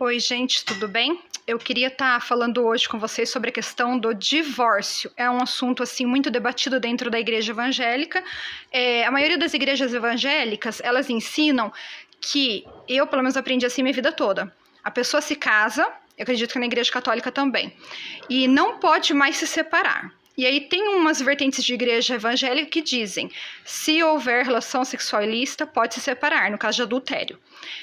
Oi, gente, tudo bem? Eu queria estar falando hoje com vocês sobre a questão do divórcio. É um assunto assim muito debatido dentro da igreja evangélica. A maioria das igrejas evangélicas, elas ensinam que, eu pelo menos aprendi assim minha vida toda, a pessoa se casa, eu acredito que na igreja católica também, e não pode mais se separar. E aí tem umas vertentes de igreja evangélica que dizem, se houver relação sexual ilícita, pode se separar, no caso de adultério.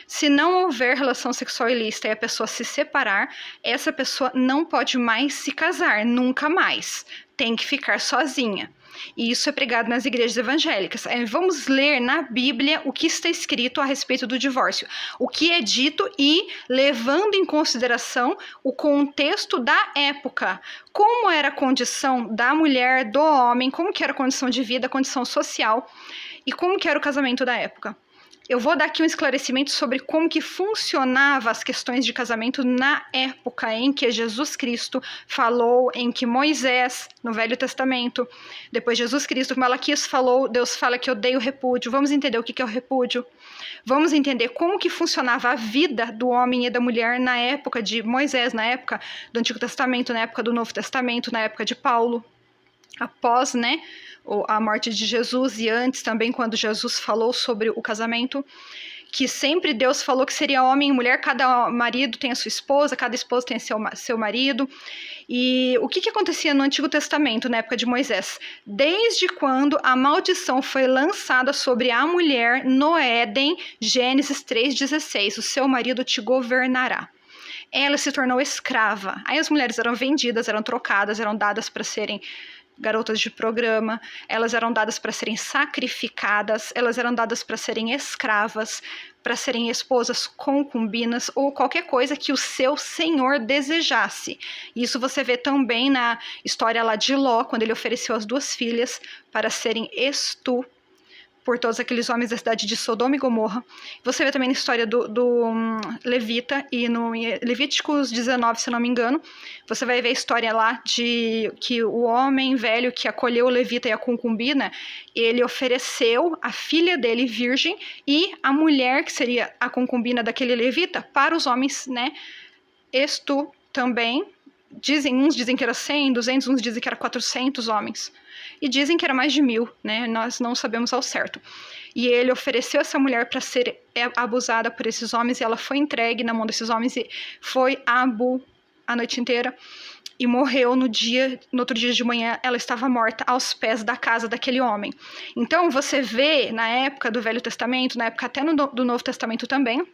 Se não houver relação sexual ilícita e a pessoa se separar, essa pessoa não pode mais se casar, nunca mais. Tem que ficar sozinha. E isso é pregado nas igrejas evangélicas. Vamos ler na Bíblia o que está escrito a respeito do divórcio. O que é dito e levando em consideração o contexto da época. Como era a condição da mulher, do homem, como que era a condição de vida, a condição social e como que era o casamento da época. Eu vou dar aqui um esclarecimento sobre como que funcionava as questões de casamento na época em que Jesus Cristo falou, em que Moisés, no Velho Testamento, depois Jesus Cristo, Malaquias falou, Deus fala que odeia o repúdio. Vamos entender o que é o repúdio. Vamos entender como que funcionava a vida do homem e da mulher na época de Moisés, na época do Antigo Testamento, na época do Novo Testamento, na época de Paulo. Após, a morte de Jesus e antes também quando Jesus falou sobre o casamento, que sempre Deus falou que seria homem e mulher, cada marido tem a sua esposa, cada esposa tem seu marido. E o que acontecia no Antigo Testamento, na época de Moisés? Desde quando a maldição foi lançada sobre a mulher no Éden, Gênesis 3,16, o seu marido te governará. Ela se tornou escrava. Aí as mulheres eram vendidas, eram trocadas, eram dadas para serem garotas de programa, elas eram dadas para serem sacrificadas, elas eram dadas para serem escravas, para serem esposas concubinas ou qualquer coisa que o seu senhor desejasse. Isso você vê também na história lá de Ló, quando ele ofereceu as duas filhas para serem por todos aqueles homens da cidade de Sodoma e Gomorra. Você vê também na história do Levita, e no Levíticos 19, se não me engano, você vai ver a história lá de que o homem velho que acolheu o Levita e a concubina, ele ofereceu a filha dele virgem e a mulher, que seria a concubina daquele Levita, para os homens, também. Uns dizem que era 100, 200, uns dizem que era 400 homens. E dizem que era mais de 1000, Nós não sabemos ao certo. E ele ofereceu essa mulher para ser abusada por esses homens, e ela foi entregue na mão desses homens e foi a noite inteira. E morreu no outro dia de manhã, ela estava morta aos pés da casa daquele homem. Então você vê, na época do Velho Testamento, na época até do Novo Testamento também,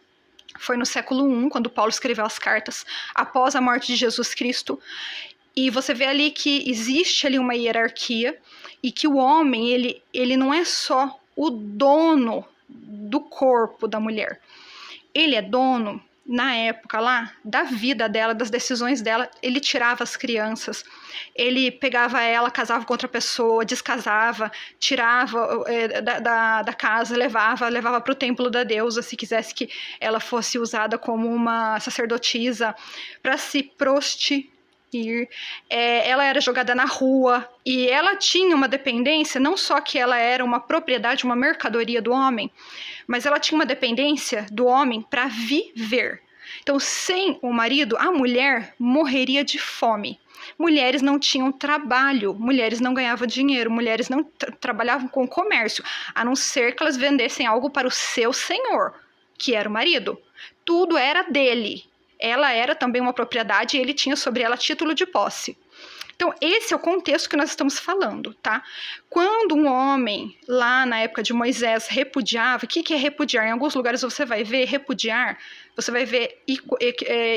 foi no século I, quando Paulo escreveu as cartas, após a morte de Jesus Cristo. E você vê ali que existe ali uma hierarquia e que o homem, ele não é só o dono do corpo da mulher. Ele é dono, na época lá, da vida dela, das decisões dela. Ele tirava as crianças, ele pegava ela, casava com outra pessoa, descasava, tirava da casa, levava para o templo da deusa, se quisesse que ela fosse usada como uma sacerdotisa, para se prostituir. Ela era jogada na rua e ela tinha uma dependência, não só que ela era uma propriedade, uma mercadoria do homem, mas ela tinha uma dependência do homem para viver. Então, sem o marido, a mulher morreria de fome. Mulheres não tinham trabalho, mulheres não ganhavam dinheiro, mulheres não trabalhavam com comércio, a não ser que elas vendessem algo para o seu senhor, que era o marido. Tudo era dele. Ela era também uma propriedade e ele tinha sobre ela título de posse. Então, esse é o contexto que nós estamos falando, tá? Quando um homem, lá na época de Moisés, repudiava, o que é repudiar? Em alguns lugares você vai ver repudiar, você vai ver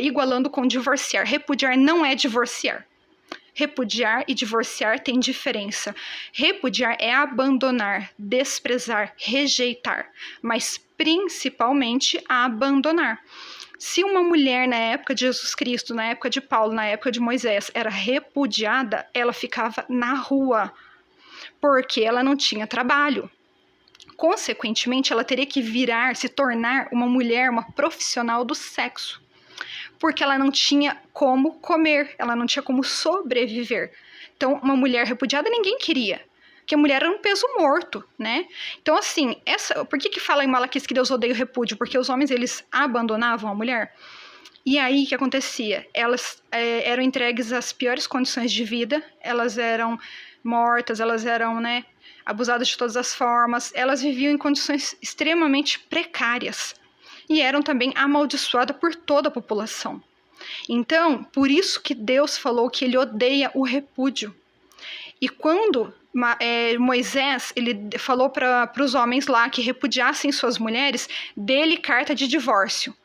igualando com divorciar. Repudiar não é divorciar. Repudiar e divorciar tem diferença. Repudiar é abandonar, desprezar, rejeitar, mas principalmente abandonar. Se uma mulher na época de Jesus Cristo, na época de Paulo, na época de Moisés, era repudiada, ela ficava na rua, porque ela não tinha trabalho. Consequentemente, ela teria que se tornar uma mulher, uma profissional do sexo, porque ela não tinha como comer, ela não tinha como sobreviver. Então, uma mulher repudiada ninguém queria. que a mulher era um peso morto, né? Então, assim, por que fala em Malaquias que Deus odeia o repúdio? Porque os homens, eles abandonavam a mulher. E aí, o que acontecia? Elas eram entregues às piores condições de vida, elas eram mortas, elas eram, né, abusadas de todas as formas, elas viviam em condições extremamente precárias e eram também amaldiçoadas por toda a população. Então, por isso que Deus falou que ele odeia o repúdio. E quando Moisés ele falou para os homens lá que repudiassem suas mulheres, dê-lhe carta de divórcio.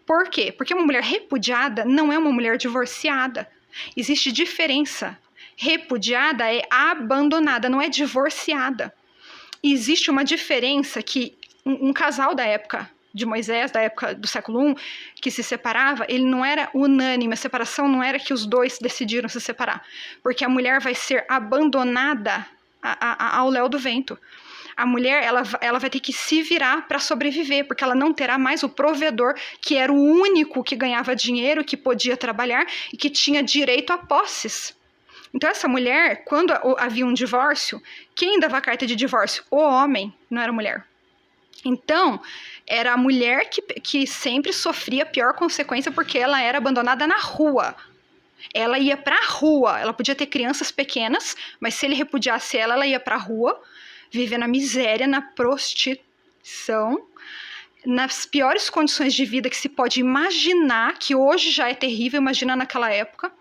Por quê? Porque uma mulher repudiada não é uma mulher divorciada. Existe diferença. Repudiada é abandonada, não é divorciada. E existe uma diferença que um casal da época de Moisés, da época do século I, que se separava, ele não era unânime, a separação não era que os dois decidiram se separar, porque a mulher vai ser abandonada ao léu do vento. A mulher ela vai ter que se virar para sobreviver, porque ela não terá mais o provedor, que era o único que ganhava dinheiro, que podia trabalhar e que tinha direito a posses. Então essa mulher, quando havia um divórcio, quem dava a carta de divórcio? O homem, não era a mulher. Então, era a mulher que sempre sofria a pior consequência porque ela era abandonada na rua. Ela ia para a rua, ela podia ter crianças pequenas, mas se ele repudiasse ela, ela ia para a rua, viver na miséria, na prostituição, nas piores condições de vida que se pode imaginar, que hoje já é terrível, imagina naquela época.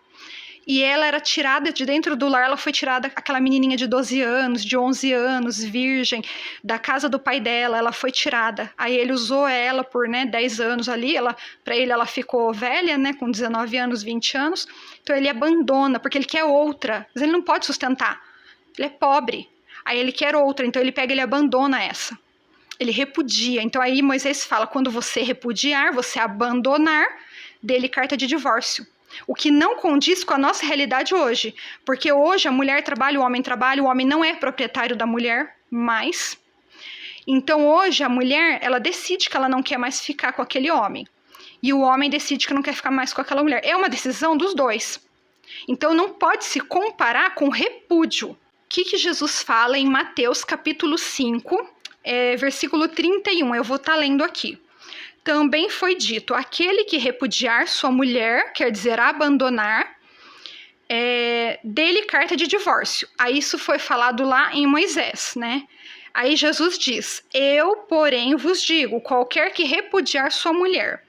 E ela era tirada de dentro do lar, ela foi tirada, aquela menininha de 12 anos, de 11 anos, virgem, da casa do pai dela, ela foi tirada. Aí ele usou ela por 10 anos ali, para ele ela ficou velha, com 19 anos, 20 anos. Então ele abandona, porque ele quer outra, mas ele não pode sustentar, ele é pobre. Aí ele quer outra, então ele pega e ele abandona essa. Ele repudia. Então aí Moisés fala, quando você repudiar, você abandonar, dê-lhe carta de divórcio. O que não condiz com a nossa realidade hoje. Porque hoje a mulher trabalha, o homem não é proprietário da mulher mais. Então hoje a mulher, ela decide que ela não quer mais ficar com aquele homem. E o homem decide que não quer ficar mais com aquela mulher. É uma decisão dos dois. Então não pode se comparar com repúdio. O que Jesus fala em Mateus capítulo 5, versículo 31? Eu vou estar lendo aqui. Também foi dito, aquele que repudiar sua mulher, quer dizer, abandonar, dê-lhe carta de divórcio. Aí isso foi falado lá em Moisés, né? Aí Jesus diz, eu, porém, vos digo, qualquer que repudiar sua mulher,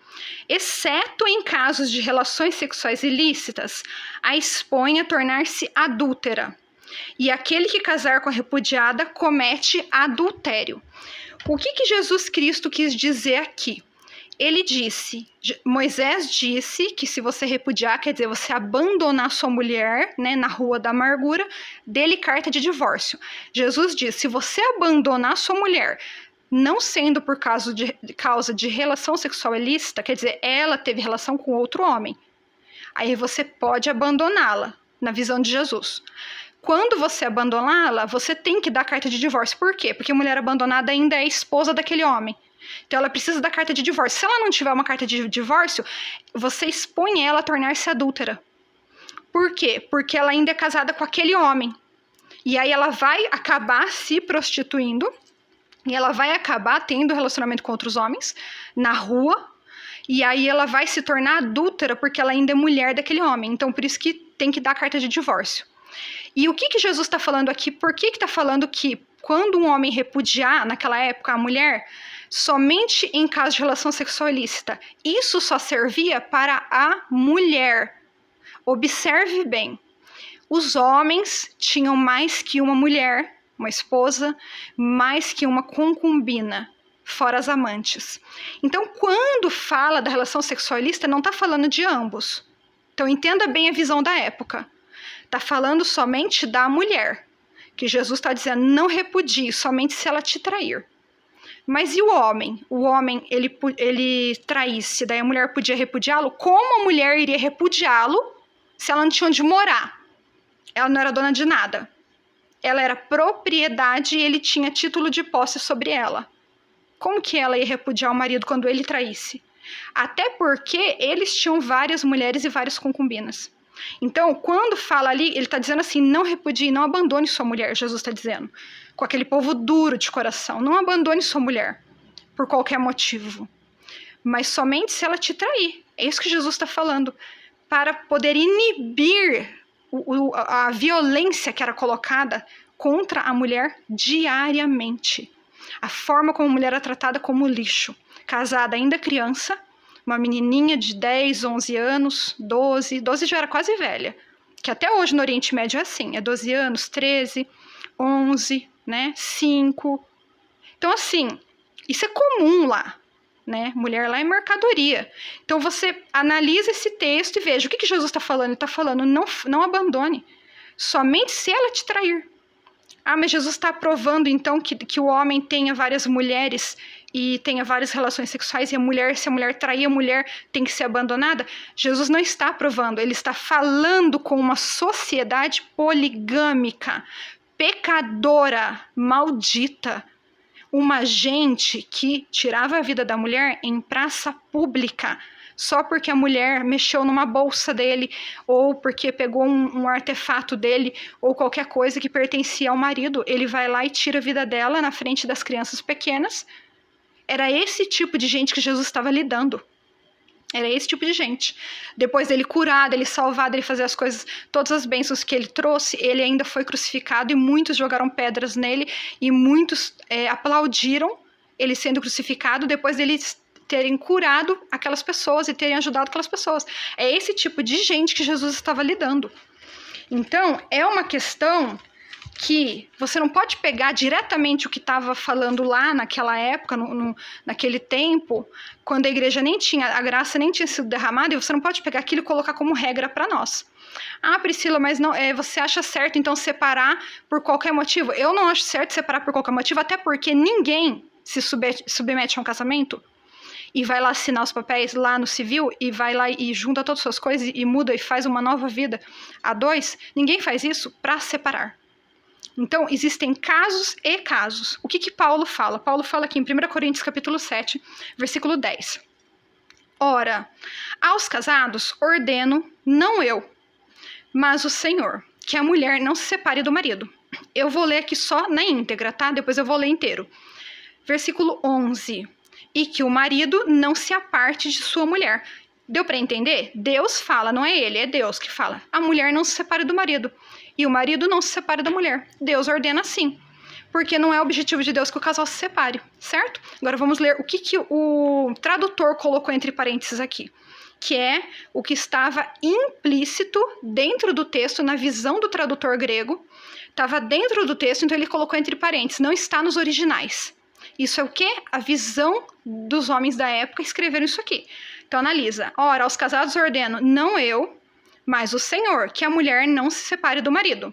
exceto em casos de relações sexuais ilícitas, a expõe a tornar-se adúltera. E aquele que casar com a repudiada comete adultério. O que Jesus Cristo quis dizer aqui? Ele disse, Moisés disse que se você repudiar, quer dizer, você abandonar sua mulher, na rua da amargura, dê-lhe carta de divórcio. Jesus disse, se você abandonar sua mulher, não sendo por causa de relação sexual ilícita, quer dizer, ela teve relação com outro homem, aí você pode abandoná-la, na visão de Jesus. Quando você abandoná-la, você tem que dar carta de divórcio. Por quê? Porque a mulher abandonada ainda é esposa daquele homem. Então ela precisa da carta de divórcio. Se ela não tiver uma carta de divórcio, você expõe ela a tornar-se adúltera. Por quê? Porque ela ainda é casada com aquele homem. E aí ela vai acabar se prostituindo. E ela vai acabar tendo relacionamento com outros homens na rua. E aí ela vai se tornar adúltera porque ela ainda é mulher daquele homem. Então por isso que tem que dar carta de divórcio. E o que Jesus está falando aqui? Por que está falando que quando um homem repudiar, naquela época, a mulher, somente em caso de relação sexual ilícita, isso só servia para a mulher. Observe bem, os homens tinham mais que uma mulher, uma esposa, mais que uma concubina, fora as amantes. Então, quando fala da relação sexual ilícita, não está falando de ambos. Então, entenda bem a visão da época. Está falando somente da mulher, que Jesus está dizendo, não repudie, somente se ela te trair. Mas e o homem? O homem, ele traísse, daí a mulher podia repudiá-lo? Como a mulher iria repudiá-lo se ela não tinha onde morar? Ela não era dona de nada. Ela era propriedade e ele tinha título de posse sobre ela. Como que ela ia repudiar o marido quando ele traísse? Até porque eles tinham várias mulheres e várias concubinas. Então, quando fala ali, ele está dizendo assim, não repudie, não abandone sua mulher, Jesus está dizendo. Com aquele povo duro de coração, não abandone sua mulher, por qualquer motivo. Mas somente se ela te trair. É isso que Jesus está falando. Para poder inibir a violência que era colocada contra a mulher diariamente. A forma como a mulher era tratada como lixo. Casada ainda criança, uma menininha de 10, 11 anos, 12 já era quase velha. Que até hoje no Oriente Médio é assim, é 12 anos, 13, 11, né, 5. Então, assim, isso é comum lá, né? Mulher lá é mercadoria. Então, você analisa esse texto e veja o que Jesus está falando. Ele está falando, não abandone, somente se ela te trair. Ah, mas Jesus está aprovando, então, que o homem tenha várias mulheres e tenha várias relações sexuais e se a mulher trair, a mulher tem que ser abandonada? Jesus não está aprovando, ele está falando com uma sociedade poligâmica, pecadora, maldita. Uma gente que tirava a vida da mulher em praça pública, só porque a mulher mexeu numa bolsa dele, ou porque pegou um artefato dele, ou qualquer coisa que pertencia ao marido. Ele vai lá e tira a vida dela na frente das crianças pequenas. Era esse tipo de gente que Jesus estava lidando. Era esse tipo de gente. Depois dele curar, dele salvar, dele fazer as coisas, todas as bênçãos que ele trouxe, ele ainda foi crucificado e muitos jogaram pedras nele e muitos aplaudiram ele sendo crucificado depois dele terem curado aquelas pessoas e terem ajudado aquelas pessoas. É esse tipo de gente que Jesus estava lidando. Então, é uma questão que você não pode pegar diretamente o que estava falando lá naquela época, naquele tempo, quando a igreja a graça nem tinha sido derramada, e você não pode pegar aquilo e colocar como regra para nós. Ah, Priscila, mas não, você acha certo então separar por qualquer motivo? Eu não acho certo separar por qualquer motivo, até porque ninguém se submete a um casamento e vai lá assinar os papéis lá no civil e vai lá e junta todas as suas coisas e muda e faz uma nova vida a dois. Ninguém faz isso para separar. Então, existem casos e casos. O que Paulo fala? Paulo fala aqui em 1 Coríntios capítulo 7, versículo 10. Ora, aos casados ordeno, não eu, mas o Senhor, que a mulher não se separe do marido. Eu vou ler aqui só na íntegra, tá? Depois eu vou ler inteiro. Versículo 11. E que o marido não se aparte de sua mulher. Deu para entender? Deus fala, não é ele, é Deus que fala. A mulher não se separe do marido. E o marido não se separe da mulher. Deus ordena assim. Porque não é o objetivo de Deus que o casal se separe, certo? Agora vamos ler o que o tradutor colocou entre parênteses aqui. Que é o que estava implícito dentro do texto, na visão do tradutor grego. Estava dentro do texto, então ele colocou entre parênteses. Não está nos originais. Isso é o quê? A visão dos homens da época escreveram isso aqui. Então analisa. Ora, aos casados ordeno, não eu, mas o Senhor, que a mulher não se separe do marido.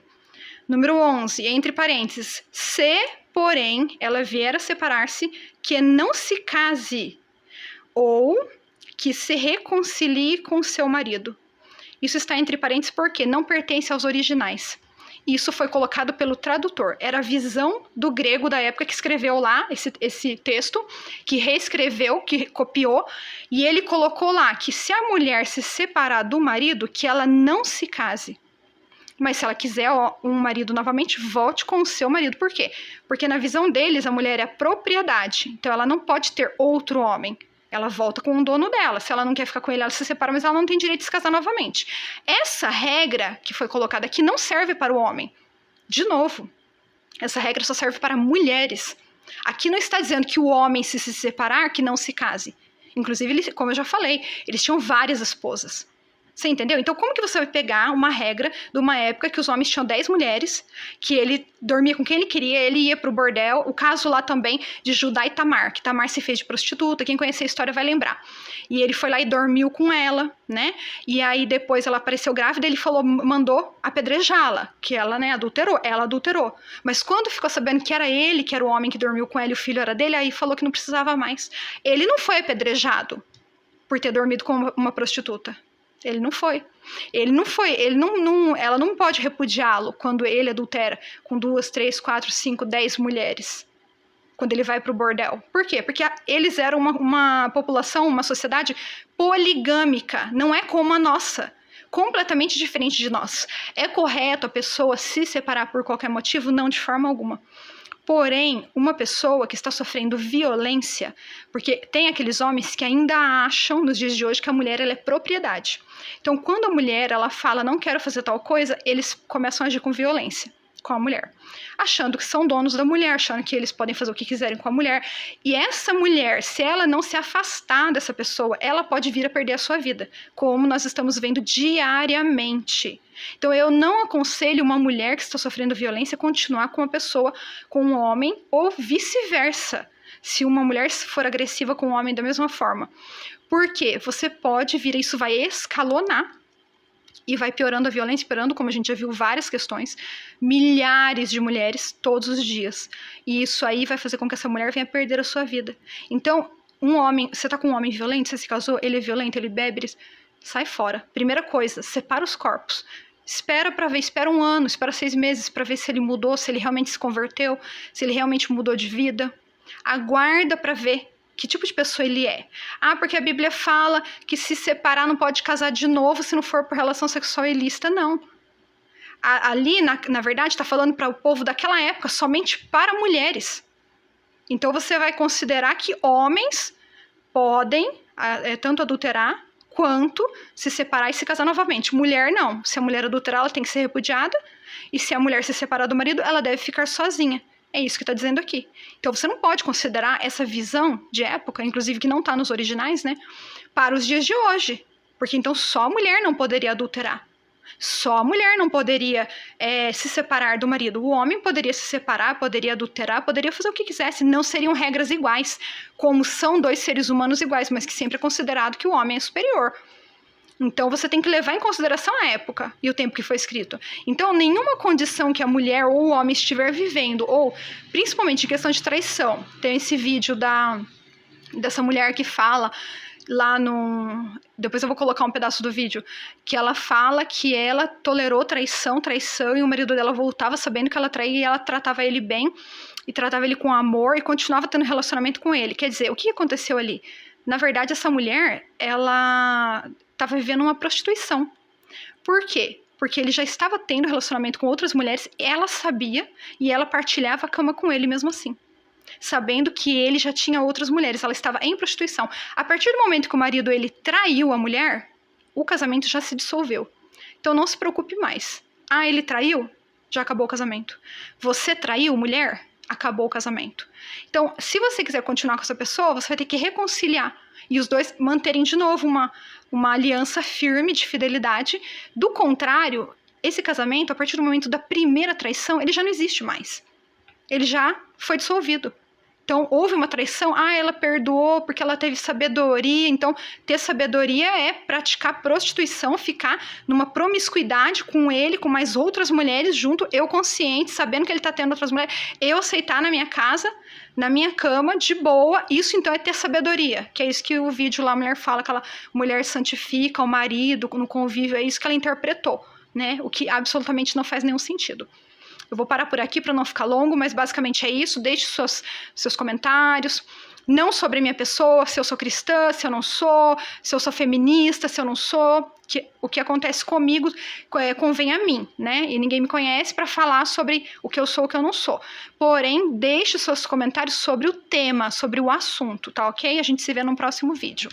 Número 11, entre parênteses. Se, porém, ela vier a separar-se, que não se case, ou que se reconcilie com seu marido. Isso está entre parênteses porque não pertence aos originais. Isso foi colocado pelo tradutor. Era a visão do grego da época que escreveu lá esse texto, que reescreveu, que copiou, e ele colocou lá que se a mulher se separar do marido, que ela não se case. Mas se ela quiser um marido novamente, volte com o seu marido. Por quê? Porque na visão deles, a mulher é propriedade. Então ela não pode ter outro homem. Ela volta com o dono dela. Se ela não quer ficar com ele, ela se separa, mas ela não tem direito de se casar novamente. Essa regra que foi colocada aqui não serve para o homem. De novo, essa regra só serve para mulheres. Aqui não está dizendo que o homem, se separar, que não se case. Inclusive, como eu já falei, eles tinham várias esposas. Você entendeu? Então, como que você vai pegar uma regra de uma época que os homens tinham 10 mulheres, que ele dormia com quem ele queria, ele ia pro bordel, o caso lá também de Judá e Tamar, que Tamar se fez de prostituta, quem conhecer a história vai lembrar. E ele foi lá e dormiu com ela, né? E aí depois ela apareceu grávida, ele mandou apedrejá-la, que ela, né, adulterou. Mas quando ficou sabendo que era ele, que era o homem que dormiu com ela e o filho era dele, aí falou que não precisava mais. Ele não foi apedrejado por ter dormido com uma prostituta. Ele não foi. Ela não pode repudiá-lo quando ele adultera com 2, 3, 4, 5, 10 mulheres. Quando ele vai pro bordel. Por quê? Porque eles eram uma população, uma sociedade poligâmica. Não é como a nossa. Completamente diferente de nós. É correto a pessoa se separar por qualquer motivo? Não, de forma alguma. Porém, uma pessoa que está sofrendo violência, porque tem aqueles homens que ainda acham, nos dias de hoje, que a mulher ela é propriedade. Então, quando a mulher ela fala, não quero fazer tal coisa, eles começam a agir com violência com a mulher, achando que são donos da mulher, achando que eles podem fazer o que quiserem com a mulher. E essa mulher, se ela não se afastar dessa pessoa, ela pode vir a perder a sua vida, como nós estamos vendo diariamente. Então, eu não aconselho uma mulher que está sofrendo violência continuar com uma pessoa, com um homem, ou vice-versa, se uma mulher for agressiva com um homem da mesma forma. Porque você pode vir, isso vai escalonar, e vai piorando a violência, piorando, como a gente já viu várias questões, milhares de mulheres todos os dias. E isso aí vai fazer com que essa mulher venha perder a sua vida. Então, um homem, você tá com um homem violento, você se casou, ele é violento, ele bebe, sai fora. Primeira coisa, separa os corpos. Espera para ver, espera 1 ano, espera 6 meses para ver se ele mudou, se ele realmente se converteu, se ele realmente mudou de vida. Aguarda para ver que tipo de pessoa ele é. Ah, porque a Bíblia fala que se separar não pode casar de novo se não for por relação sexual ilícita, não. Ali, na verdade, está falando para o povo daquela época somente para mulheres. Então você vai considerar que homens podem tanto adulterar quanto se separar e se casar novamente. Mulher não. Se a mulher adulterar, ela tem que ser repudiada. E se a mulher se separar do marido, ela deve ficar sozinha. É isso que está dizendo aqui. Então, você não pode considerar essa visão de época, inclusive que não está nos originais, né, para os dias de hoje. Porque então só a mulher não poderia adulterar. Só a mulher não poderia se separar do marido. O homem poderia se separar, poderia adulterar, poderia fazer o que quisesse. Não seriam regras iguais, como são 2 seres humanos iguais, mas que sempre é considerado que o homem é superior. Então, você tem que levar em consideração a época e o tempo que foi escrito. Então, nenhuma condição que a mulher ou o homem estiver vivendo, ou principalmente em questão de traição, tem esse vídeo dessa mulher que fala lá no... Depois eu vou colocar um pedaço do vídeo, que ela fala que ela tolerou traição, e o marido dela voltava sabendo que ela traía e ela tratava ele bem, e tratava ele com amor, e continuava tendo relacionamento com ele. Quer dizer, o que aconteceu ali? Na verdade, essa mulher, ela estava vivendo uma prostituição. Por quê? Porque ele já estava tendo relacionamento com outras mulheres, ela sabia, e ela partilhava a cama com ele mesmo assim, sabendo que ele já tinha outras mulheres, ela estava em prostituição. A partir do momento que o marido ele traiu a mulher, o casamento já se dissolveu. Então não se preocupe mais. Ah, ele traiu? Já acabou o casamento. Você traiu, mulher? Acabou o casamento. Então, se você quiser continuar com essa pessoa, você vai ter que reconciliar e os dois manterem de novo uma aliança firme de fidelidade. Do contrário, esse casamento, a partir do momento da primeira traição, ele já não existe mais. Ele já foi dissolvido. Então, houve uma traição, ela perdoou porque ela teve sabedoria. Então, ter sabedoria é praticar prostituição, ficar numa promiscuidade com ele, com mais outras mulheres junto, eu consciente, sabendo que ele tá tendo outras mulheres, eu aceitar na minha casa, na minha cama, de boa. Isso, então, é ter sabedoria, que é isso que o vídeo lá, a mulher fala, aquela mulher santifica o marido no convívio, é isso que ela interpretou, né? O que absolutamente não faz nenhum sentido. Eu vou parar por aqui para não ficar longo, mas basicamente é isso. Deixe seus comentários, não sobre a minha pessoa, se eu sou cristã, se eu não sou, se eu sou feminista, se eu não sou. O que acontece comigo convém a mim, né? E ninguém me conhece para falar sobre o que eu sou, o que eu não sou. Porém, deixe seus comentários sobre o tema, sobre o assunto, tá ok? A gente se vê no próximo vídeo.